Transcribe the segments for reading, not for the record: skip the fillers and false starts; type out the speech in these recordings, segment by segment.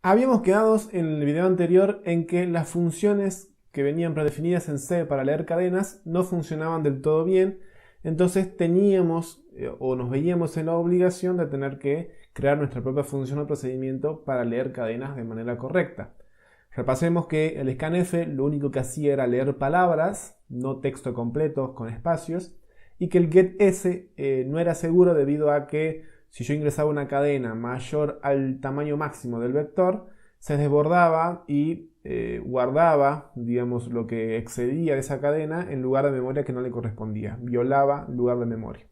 Habíamos quedado en el video anterior en que las funciones que venían predefinidas en C para leer cadenas no funcionaban del todo bien, entonces teníamos o nos veíamos en la obligación de tener que crear nuestra propia función o procedimiento para leer cadenas de manera correcta. Repasemos que el scanf lo único que hacía era leer palabras, no texto completo con espacios, y que el getS no era seguro debido a que si yo ingresaba una cadena mayor al tamaño máximo del vector, se desbordaba y guardaba, digamos, lo que excedía de esa cadena en lugar de memoria que no le correspondía, violaba lugar de memoria.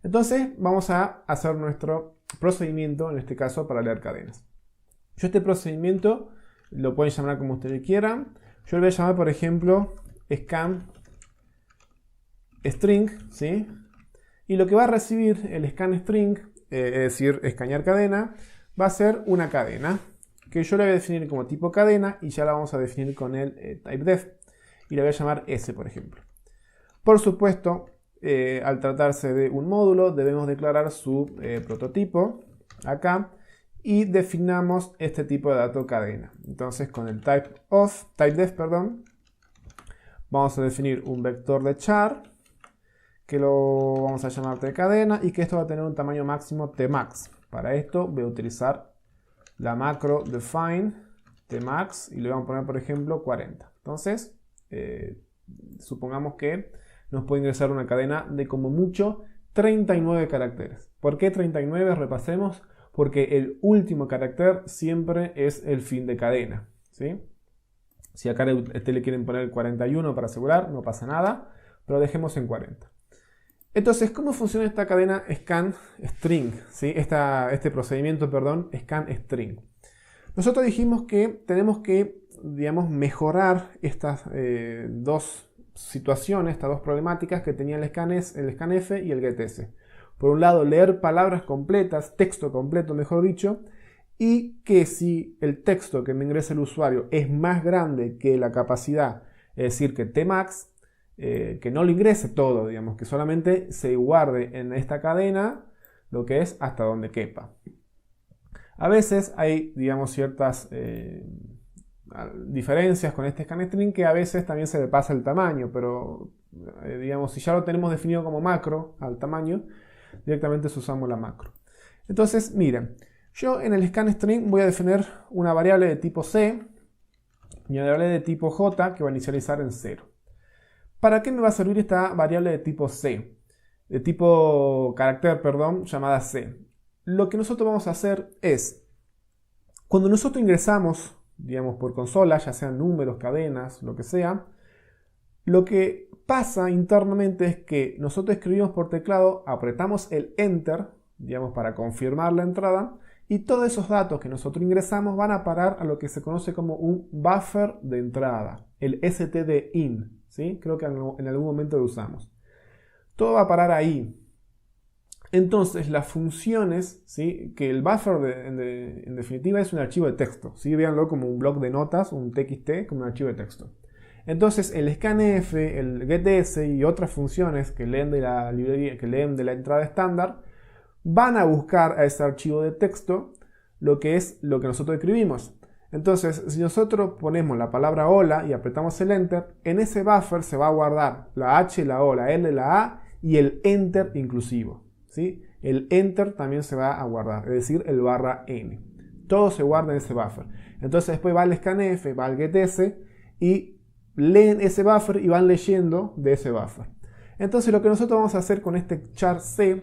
Entonces vamos a hacer nuestro procedimiento, en este caso para leer cadenas. Yo este procedimiento lo pueden llamar como ustedes quieran. Yo le voy a llamar, por ejemplo, scan string, ¿sí? Y lo que va a recibir el scan string, es decir, escanear cadena, va a ser una cadena que yo le voy a definir como tipo cadena y ya la vamos a definir con el typedef y le voy a llamar S, por ejemplo. Por supuesto, al tratarse de un módulo debemos declarar su prototipo acá y definamos este tipo de dato cadena. Entonces con el typedef, vamos a definir un vector de char que lo vamos a llamar tcadena y que esto va a tener un tamaño máximo tmax. Para esto voy a utilizar la macro define tmax y le vamos a poner, por ejemplo, 40. Entonces, supongamos que nos puede ingresar una cadena de como mucho 39 caracteres. ¿Por qué 39? Repasemos. Porque el último carácter siempre es el fin de cadena, ¿sí? Si acá le quieren poner 41 para asegurar, no pasa nada, pero dejemos en 40. Entonces, ¿cómo funciona esta cadena scan string? ¿Sí? Este procedimiento, scan string. Nosotros dijimos que tenemos que, digamos, mejorar estas dos situaciones, estas dos problemáticas que tenía el scanf y el getS. Por un lado, leer palabras completas, texto completo, mejor dicho, y que si el texto que me ingresa el usuario es más grande que la capacidad, es decir, que tmax, que no lo ingrese todo, digamos, que solamente se guarde en esta cadena lo que es hasta donde quepa. A veces hay, digamos, ciertas diferencias con este scanstring que a veces también se le pasa el tamaño, pero digamos, si ya lo tenemos definido como macro al tamaño, directamente usamos la macro. Entonces, miren, yo en el scanstring voy a definir una variable de tipo C y una variable de tipo J que va a inicializar en 0. ¿Para qué me va a servir esta variable de tipo C? De tipo carácter, llamada C. Lo que nosotros vamos a hacer es, cuando nosotros ingresamos, digamos, por consola, ya sean números, cadenas, lo que sea, lo que pasa internamente es que nosotros escribimos por teclado, apretamos el Enter, digamos, para confirmar la entrada, y todos esos datos que nosotros ingresamos van a parar a lo que se conoce como un buffer de entrada, el stdin, ¿sí? Creo que en algún momento lo usamos. Todo va a parar ahí. Entonces, las funciones, ¿sí? Que el buffer en definitiva es un archivo de texto, ¿sí? Véanlo como un bloc de notas, un txt, como un archivo de texto. Entonces el scanf, el getS y otras funciones que leen de la librería, que leen de la entrada estándar, van a buscar a ese archivo de texto lo que es lo que nosotros escribimos. Entonces, si nosotros ponemos la palabra hola y apretamos el enter, en ese buffer se va a guardar la H, la O, la L, la A y el enter inclusivo, ¿sí? El enter también se va a guardar, es decir, el /n. Todo se guarda en ese buffer. Entonces después va el scanf, va el getS y leen ese buffer y van leyendo de ese buffer. Entonces lo que nosotros vamos a hacer con este char C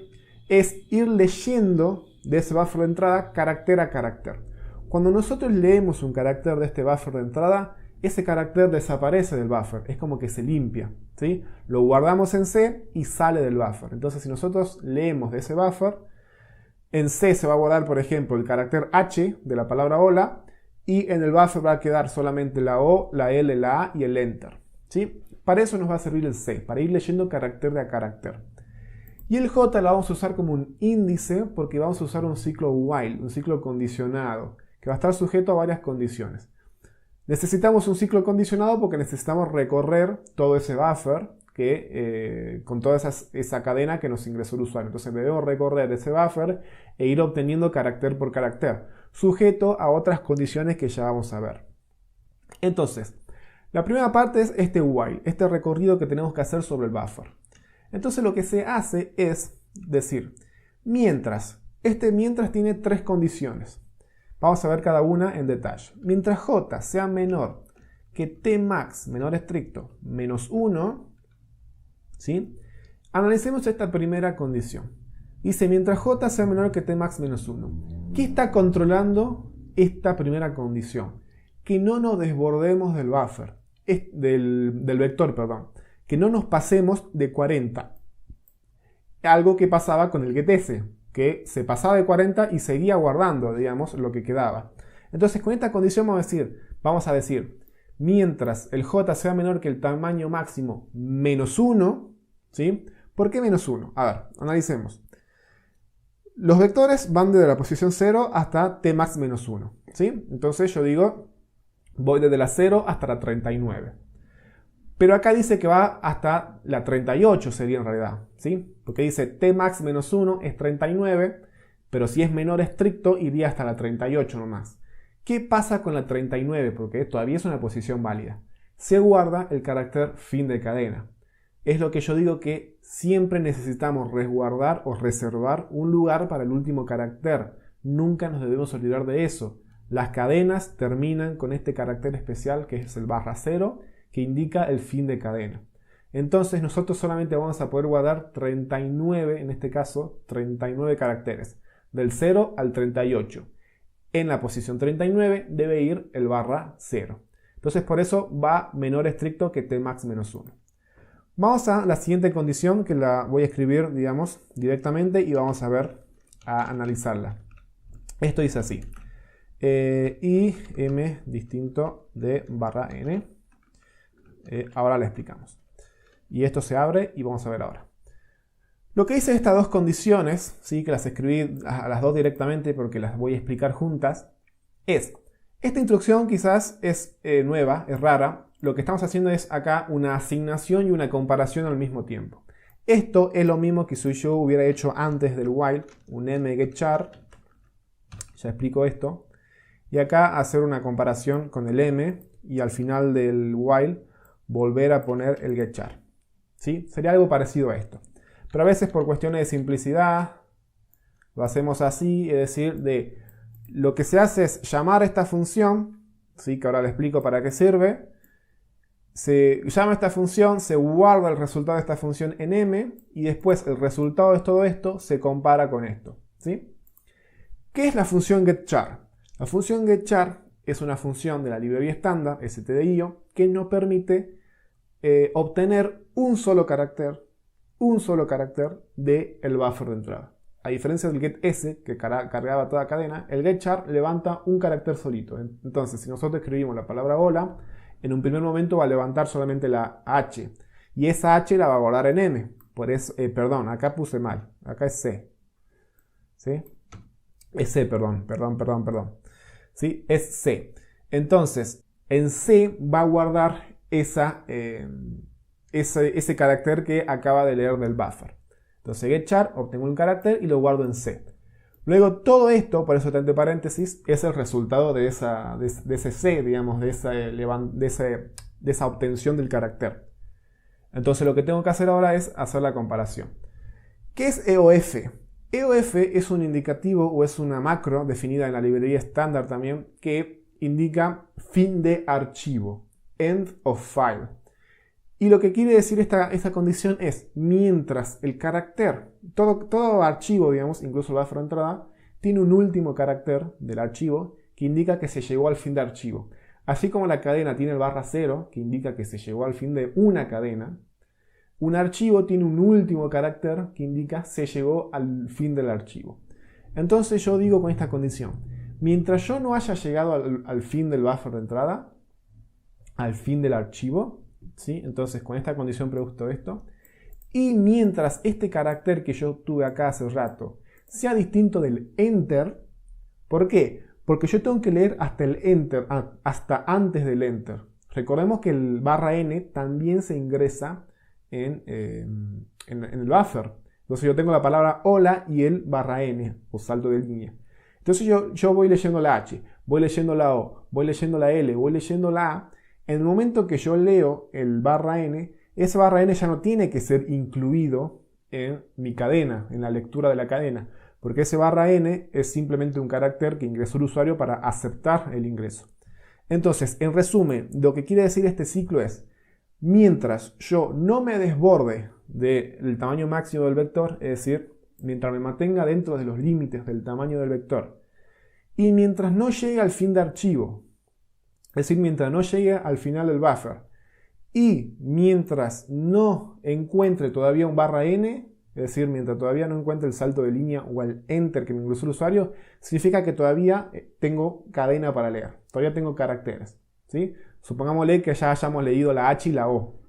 es ir leyendo de ese buffer de entrada carácter a carácter. Cuando nosotros leemos un carácter de este buffer de entrada, ese carácter desaparece del buffer, es como que se limpia, ¿sí? Lo guardamos en C y sale del buffer. Entonces si nosotros leemos de ese buffer, en C se va a guardar, por ejemplo, el carácter H de la palabra hola, y en el buffer va a quedar solamente la O, la L, la A y el Enter, ¿sí? Para eso nos va a servir el C, para ir leyendo carácter de a carácter. Y el J lo vamos a usar como un índice porque vamos a usar un ciclo while, un ciclo condicionado, que va a estar sujeto a varias condiciones. Necesitamos un ciclo condicionado porque necesitamos recorrer todo ese buffer con toda esa cadena que nos ingresó el usuario. Entonces debemos recorrer ese buffer e ir obteniendo carácter por carácter. sujeto a otras condiciones que ya vamos a ver. Entonces, la primera parte es este while, este recorrido que tenemos que hacer sobre el buffer. Entonces lo que se hace es decir, mientras tiene tres condiciones. Vamos a ver cada una en detalle. Mientras j sea menor que tmax, menor estricto, menos 1, ¿sí? Analicemos esta primera condición. Dice, mientras j sea menor que tmax menos 1. ¿Qué está controlando esta primera condición? Que no nos desbordemos del buffer, del vector, perdón. Que no nos pasemos de 40. Algo que pasaba con el getS, que se pasaba de 40 y seguía guardando, digamos, lo que quedaba. Entonces, con esta condición vamos a decir, mientras el j sea menor que el tamaño máximo menos 1, ¿sí? ¿Por qué menos 1? A ver, analicemos. Los vectores van desde la posición 0 hasta tmax menos 1, ¿sí? Entonces yo digo, voy desde la 0 hasta la 39. Pero acá dice que va hasta la 38 sería en realidad, ¿sí? Porque dice tmax menos 1 es 39, pero si es menor estricto iría hasta la 38 nomás. ¿Qué pasa con la 39? Porque todavía es una posición válida. Se guarda el carácter fin de cadena. Es lo que yo digo que siempre necesitamos resguardar o reservar un lugar para el último carácter. Nunca nos debemos olvidar de eso. Las cadenas terminan con este carácter especial que es el /0, que indica el fin de cadena. Entonces nosotros solamente vamos a poder guardar 39, en este caso 39 caracteres, del 0 al 38. En la posición 39 debe ir el /0. Entonces por eso va menor estricto que tmax menos 1. Vamos a la siguiente condición que la voy a escribir, digamos, directamente y vamos a analizarla. Esto dice así. Y m distinto de /n. Ahora la explicamos. Y esto se abre y vamos a ver ahora. Lo que dice estas dos condiciones, ¿sí? Que las escribí a las dos directamente porque las voy a explicar juntas, es, esta instrucción quizás es nueva, es rara. Lo que estamos haciendo es acá una asignación y una comparación al mismo tiempo. Esto es lo mismo que si yo hubiera hecho antes del while, un mGetChar, ya explico esto, y acá hacer una comparación con el m y al final del while volver a poner el getChar. ¿Sí? Sería algo parecido a esto. Pero a veces por cuestiones de simplicidad lo hacemos así, es decir, lo que se hace es llamar a esta función, ¿sí? Que ahora le explico para qué sirve. Se llama esta función, se guarda el resultado de esta función en m y después el resultado de todo esto se compara con esto, ¿sí? ¿Qué es la función getChar? La función getChar es una función de la librería estándar stdio que nos permite obtener un solo carácter del buffer de entrada. A diferencia del getS que cargaba toda cadena, el getChar levanta un carácter solito. Entonces, si nosotros escribimos la palabra hola, en un primer momento va a levantar solamente la H. Y esa H la va a guardar en M. Por eso, perdón, acá puse mal. Acá es C. ¿Sí? Es C, perdón. ¿Sí? Es C. Entonces, en C va a guardar ese carácter que acaba de leer del buffer. Entonces, getChar, obtengo un carácter y lo guardo en C. Luego todo esto, por eso está entre paréntesis, es el resultado de ese C, digamos, de esa obtención del carácter. Entonces lo que tengo que hacer ahora es hacer la comparación. ¿Qué es EOF? EOF es un indicativo o es una macro definida en la librería estándar también que indica fin de archivo, end of file. Y lo que quiere decir esta condición es, mientras el carácter, todo archivo, digamos, incluso el buffer de entrada, tiene un último carácter del archivo que indica que se llegó al fin de archivo. Así como la cadena tiene el /0, que indica que se llegó al fin de una cadena, un archivo tiene un último carácter que indica se llegó al fin del archivo. Entonces yo digo con esta condición, mientras yo no haya llegado al fin del buffer de entrada, al fin del archivo, ¿sí? Entonces con esta condición produzco esto. Y mientras este carácter que yo tuve acá hace rato sea distinto del enter, ¿por qué? Porque yo tengo que leer hasta el enter, hasta antes del enter. Recordemos que el /n también se ingresa en el buffer. Entonces yo tengo la palabra hola y el /n o salto de línea. Entonces yo voy leyendo la H, voy leyendo la O, voy leyendo la L, voy leyendo la A. En el momento que yo leo el barra N, ese barra N ya no tiene que ser incluido en mi cadena, en la lectura de la cadena, porque ese barra N es simplemente un carácter que ingresó el usuario para aceptar el ingreso. Entonces, en resumen, lo que quiere decir este ciclo es, mientras yo no me desborde del tamaño máximo del vector, es decir, mientras me mantenga dentro de los límites del tamaño del vector, y mientras no llegue al fin de archivo, es decir, mientras no llegue al final del buffer, y mientras no encuentre todavía un barra n, es decir, mientras todavía no encuentre el salto de línea o el enter que me ingresó el usuario, significa que todavía tengo cadena para leer, todavía tengo caracteres, ¿sí? Supongámosle que ya hayamos leído la H y la O.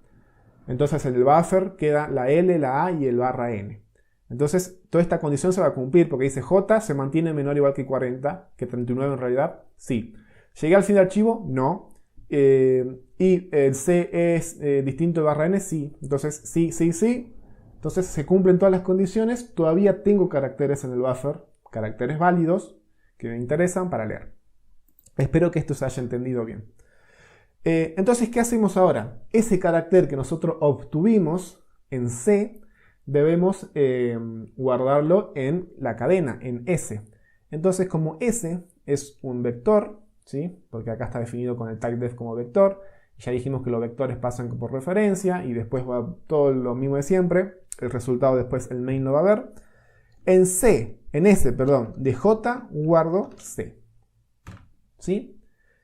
Entonces en el buffer queda la L, la A y el barra N. Entonces toda esta condición se va a cumplir porque dice J se mantiene menor o igual que 40, que 39 en realidad, sí. ¿Llegué al fin del archivo? No. Y el C es distinto del barra N, sí. Entonces sí, sí, sí. Entonces se cumplen todas las condiciones. Todavía tengo caracteres en el buffer, caracteres válidos que me interesan para leer. Espero que esto se haya entendido bien. Entonces, ¿qué hacemos ahora? Ese carácter que nosotros obtuvimos en C, debemos guardarlo en la cadena, en S. Entonces, como S es un vector, ¿sí? Porque acá está definido con el typedef como vector, ya dijimos que los vectores pasan por referencia y después va todo lo mismo de siempre, el resultado después el main lo va a ver. En S, de J guardo C. ¿Sí?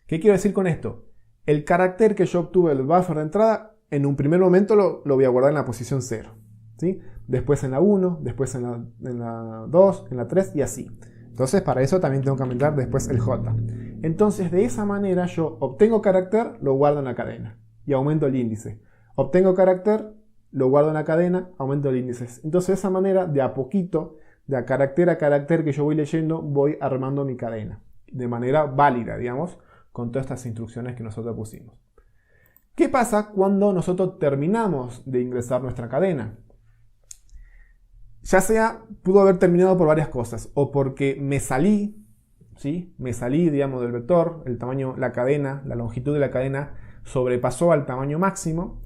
¿Qué quiero decir con esto? El carácter que yo obtuve del buffer de entrada, en un primer momento lo voy a guardar en la posición 0. ¿Sí? Después en la 1, después en la 2, en la 3 y así. Entonces para eso también tengo que aumentar después el J. Entonces de esa manera yo obtengo carácter, lo guardo en la cadena y aumento el índice. Obtengo carácter, lo guardo en la cadena, aumento el índice. Entonces de esa manera, de a poquito, de a carácter que yo voy leyendo, voy armando mi cadena. De manera válida, digamos, con todas estas instrucciones que nosotros pusimos. ¿Qué pasa cuando nosotros terminamos de ingresar nuestra cadena? Ya sea, pudo haber terminado por varias cosas, o porque me salí, ¿sí? Me salí, digamos, del vector, el tamaño, la cadena, la longitud de la cadena sobrepasó al tamaño máximo,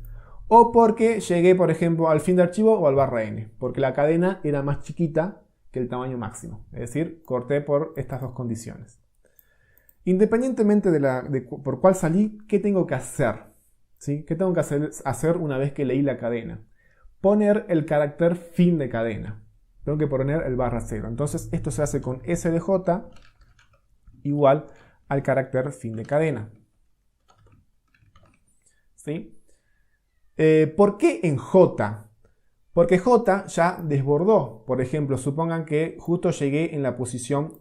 o porque llegué, por ejemplo, al fin de archivo o al barra n, porque la cadena era más chiquita que el tamaño máximo, es decir, corté por estas dos condiciones. Independientemente de por cuál salí, ¿qué tengo que hacer? ¿Sí? ¿Qué tengo que hacer una vez que leí la cadena? Poner el carácter fin de cadena. Tengo que poner el barra 0. Entonces esto se hace con S de J igual al carácter fin de cadena. ¿Sí? ¿Por qué en J? Porque J ya desbordó. Por ejemplo, supongan que justo llegué en la posición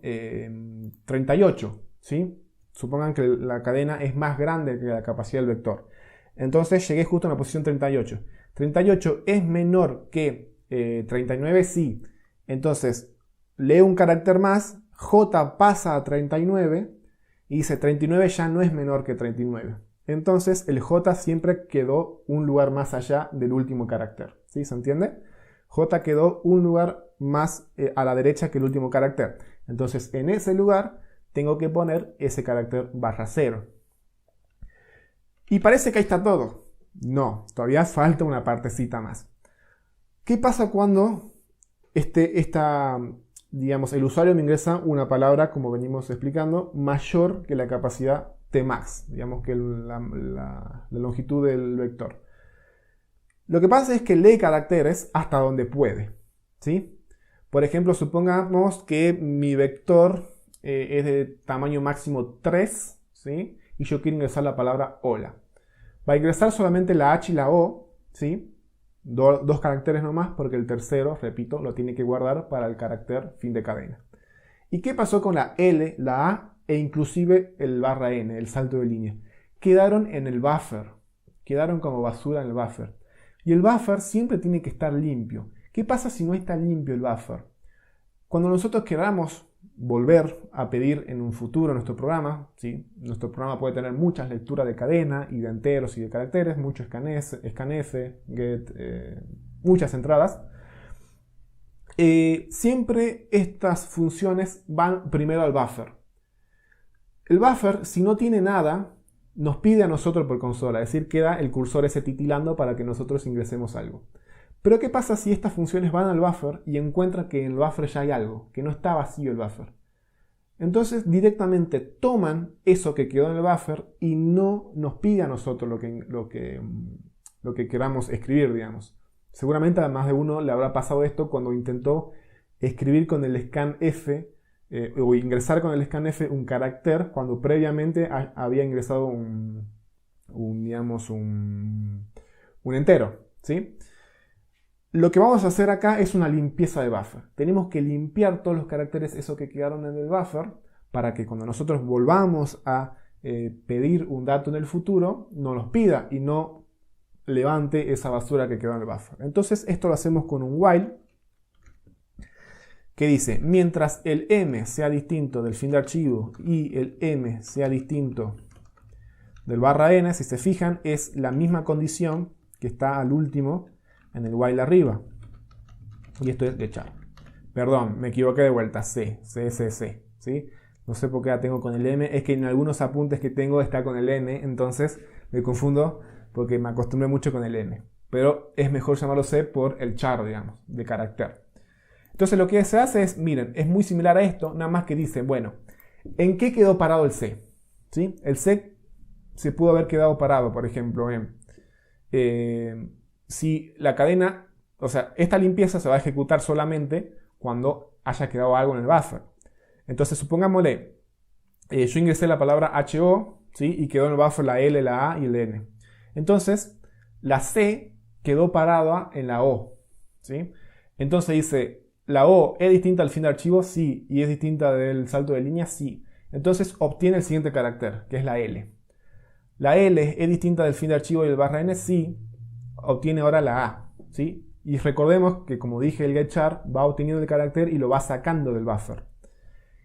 38. ¿Sí? Supongan que la cadena es más grande que la capacidad del vector. Entonces llegué justo en la posición 38. 38 es menor que 39, sí. Entonces leo un carácter más, J pasa a 39 y dice 39 ya no es menor que 39. Entonces el J siempre quedó un lugar más allá del último carácter. ¿Sí? ¿Se entiende? J quedó un lugar más a la derecha que el último carácter. Entonces en ese lugar tengo que poner ese carácter barra 0. Y parece que ahí está todo. No, todavía falta una partecita más. ¿Qué pasa cuando digamos, el usuario me ingresa una palabra, como venimos explicando, mayor que la capacidad Tmax, digamos que la longitud del vector? Lo que pasa es que lee caracteres hasta donde puede, ¿sí? Por ejemplo, supongamos que mi vector es de tamaño máximo 3, ¿sí? Y yo quiero ingresar la palabra hola. Va a ingresar solamente la H y la O, ¿sí? Dos caracteres nomás, porque el tercero, repito, lo tiene que guardar para el carácter fin de cadena. ¿Y qué pasó con la L, la A e inclusive el barra N, el salto de línea? Quedaron en el buffer, quedaron como basura en el buffer. Y el buffer siempre tiene que estar limpio. ¿Qué pasa si no está limpio el buffer? Cuando nosotros queramos volver a pedir en un futuro nuestro programa, ¿sí? Nuestro programa puede tener muchas lecturas de cadena y de enteros y de caracteres, mucho scanf, get, muchas entradas. siempre estas funciones van primero al buffer. El buffer, si no tiene nada, nos pide a nosotros por consola, es decir, queda el cursor ese titilando para que nosotros ingresemos algo. Pero ¿qué pasa si estas funciones van al buffer y encuentran que en el buffer ya hay algo, que no está vacío el buffer? Entonces directamente toman eso que quedó en el buffer y no nos pide a nosotros lo que queramos escribir, digamos. Seguramente a más de uno le habrá pasado esto cuando intentó escribir con el scanf o ingresar con el scanf un carácter cuando previamente había ingresado un entero, ¿sí? Lo que vamos a hacer acá es una limpieza de buffer. Tenemos que limpiar todos los caracteres esos que quedaron en el buffer para que cuando nosotros volvamos a pedir un dato en el futuro, no los pida y no levante esa basura que quedó en el buffer. Entonces esto lo hacemos con un while que dice, mientras el m sea distinto del fin de archivo y el m sea distinto del /n, si se fijan, es la misma condición que está al último en el while arriba. Y esto es getChar. Perdón, me equivoqué de vuelta. C, ¿sí? No sé por qué la tengo con el M. Es que en algunos apuntes que tengo está con el N. Entonces me confundo porque me acostumbré mucho con el N. Pero es mejor llamarlo C por el char, digamos, de carácter. Entonces lo que se hace es, miren, es muy similar a esto. Nada más que dice, bueno, ¿en qué quedó parado el C? ¿Sí? El C se pudo haber quedado parado, por ejemplo, en... si la cadena, o sea, esta limpieza se va a ejecutar solamente cuando haya quedado algo en el buffer. Entonces, supongámosle, yo ingresé la palabra HO, ¿sí? Y quedó en el buffer la L, la A y el N. Entonces, la C quedó parada en la O, ¿sí? Entonces dice, ¿la O es distinta al fin de archivo? Sí. ¿Y es distinta del salto de línea? Sí. Entonces, obtiene el siguiente carácter, que es la L. ¿La L es distinta del fin de archivo y el /n? Sí. Obtiene ahora la A, ¿sí? Y recordemos que, como dije, el getChar va obteniendo el carácter y lo va sacando del buffer.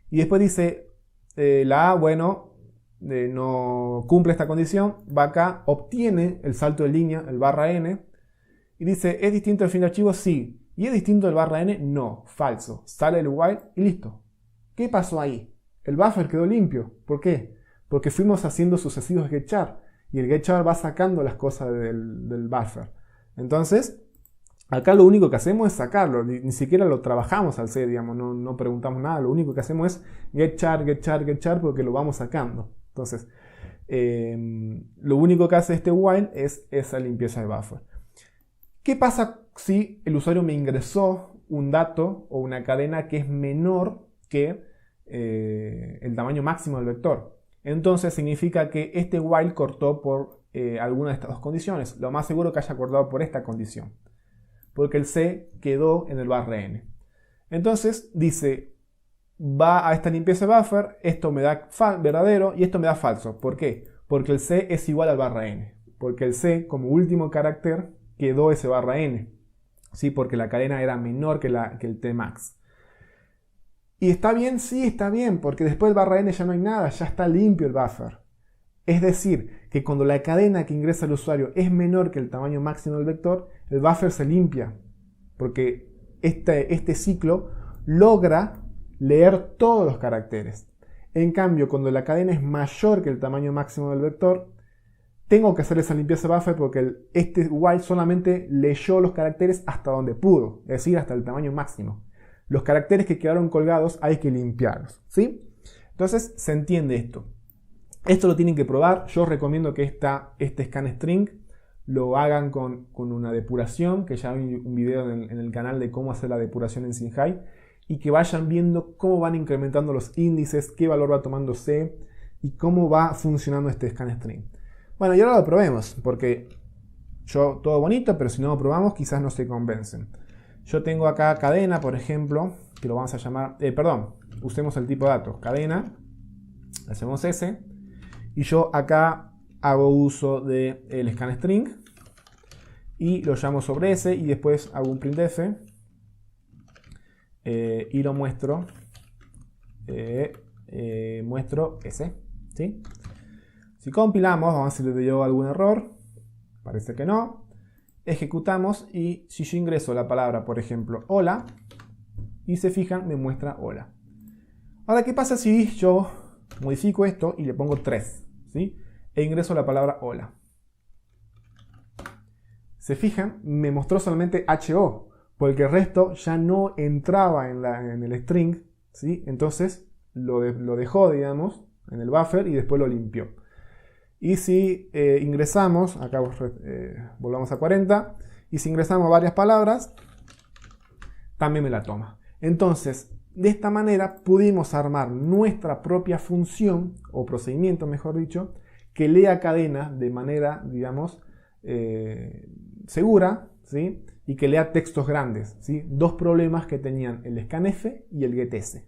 Y después dice, la A, bueno, no cumple esta condición, va acá, obtiene el salto de línea, el /n, y dice, ¿es distinto del fin de archivo? Sí. ¿Y es distinto del /n? No, falso. Sale el while y listo. ¿Qué pasó ahí? El buffer quedó limpio. ¿Por qué? Porque fuimos haciendo sucesivos getChar. Y el getChar va sacando las cosas del buffer. Entonces, acá lo único que hacemos es sacarlo. Ni siquiera lo trabajamos al C, digamos. No preguntamos nada. Lo único que hacemos es getChar porque lo vamos sacando. Entonces, lo único que hace este while es esa limpieza de buffer. ¿Qué pasa si el usuario me ingresó un dato o una cadena que es menor que el tamaño máximo del vector? Entonces significa que este while cortó por alguna de estas dos condiciones. Lo más seguro que haya cortado por esta condición, porque el C quedó en el /n. Entonces dice, va a esta limpieza de buffer, esto me da verdadero y esto me da falso. ¿Por qué? Porque el C es igual al /n. Porque el C, como último carácter, quedó ese /n. ¿Sí? Porque la cadena era menor que el Tmax. ¿Y está bien? Sí, está bien, porque después del /n ya no hay nada, ya está limpio el buffer. Es decir, que cuando la cadena que ingresa el usuario es menor que el tamaño máximo del vector, el buffer se limpia, porque este ciclo logra leer todos los caracteres. En cambio, cuando la cadena es mayor que el tamaño máximo del vector, tengo que hacer esa limpieza de buffer porque este while solamente leyó los caracteres hasta donde pudo, es decir, hasta el tamaño máximo. Los caracteres que quedaron colgados hay que limpiarlos, ¿sí? Entonces se entiende esto. Esto lo tienen que probar. Yo recomiendo que este scanstring lo hagan con una depuración, que ya hay un video en el canal de cómo hacer la depuración en Sinhai, y que vayan viendo cómo van incrementando los índices, qué valor va tomando C y cómo va funcionando este scanstring. Bueno, y ahora lo probemos, porque yo todo bonito, pero si no lo probamos quizás no se convencen. Yo tengo acá cadena, por ejemplo, que lo vamos a llamar, usemos el tipo de datos, cadena, hacemos S, y yo acá hago uso del scanstring, y lo llamo sobre S, y después hago un printf, y lo muestro, muestro S, ¿sí? Si compilamos, vamos a ver si le dio algún error, parece que no. Ejecutamos y si yo ingreso la palabra, por ejemplo, hola, y se fijan, me muestra hola. Ahora, ¿qué pasa si yo modifico esto y le pongo 3? ¿Sí? E ingreso la palabra hola. Se fijan, me mostró solamente HO, porque el resto ya no entraba en el string, ¿sí? Entonces lo dejó, digamos, en el buffer y después lo limpió. Y si ingresamos, acá volvamos a 40, y si ingresamos varias palabras, también me la toma. Entonces, de esta manera pudimos armar nuestra propia función, o procedimiento mejor dicho, que lea cadenas de manera, digamos, segura, ¿sí? Y que lea textos grandes, ¿sí? Dos problemas que tenían el scanf y el getS.